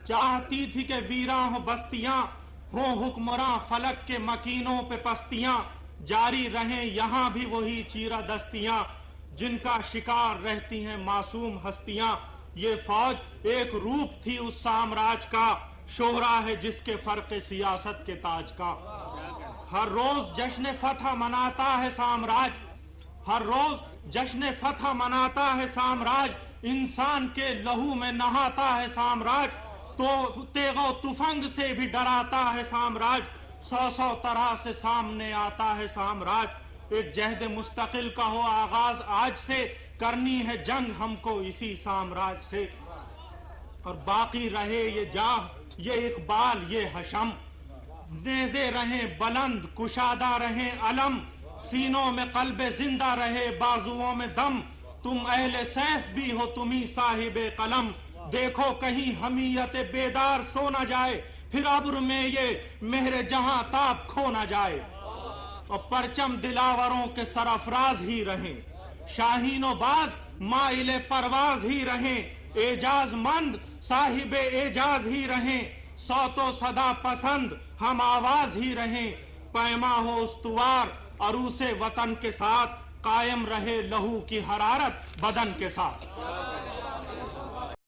چاہتی تھی کہ ویراں ہو بستیاں، ہوں حکمراں فلک کے مکینوں پہ پستیاں، جاری رہیں یہاں بھی وہی چیرہ دستیاں، جن کا شکار رہتی ہیں معصوم ہستیاں۔ یہ فوج ایک روپ تھی اس سامراج کا، شہرا ہے جس کے فرق سیاست کے تاج کا۔ ہر روز جشن فتح مناتا ہے سامراج، ہر روز جشن فتح مناتا ہے سامراج، انسان کے لہو میں نہاتا ہے سامراج، تو تیغ و تفنگ سے بھی ڈراتا ہے سامراج، سو سو طرح سے سامنے آتا ہے سامراج۔ ایک جہد مستقل کا ہو آغاز آج سے، کرنی ہے جنگ ہم کو اسی سامراج سے، اور باقی رہے یہ جاہ، یہ اقبال، یہ حشم، نیزے رہیں بلند کشادہ رہیں علم، سینوں میں قلب زندہ رہے بازوؤں میں دم، تم اہل سیف بھی ہو تمہیں صاحب قلم، دیکھو کہیں حمیت بیدار سو نہ جائے، پھر ابر میں یہ مہر جہاں تاب کھو نہ جائے، اور پرچم دلاوروں کے سرافراز ہی رہیں، شاہین و باز مائل پرواز ہی رہیں، اعجاز مند صاحب اعجاز ہی رہیں، صوت و صدا پسند ہم آواز ہی رہیں، پیما ہو استوار عروس وطن کے ساتھ، قائم رہے لہو کی حرارت بدن کے ساتھ۔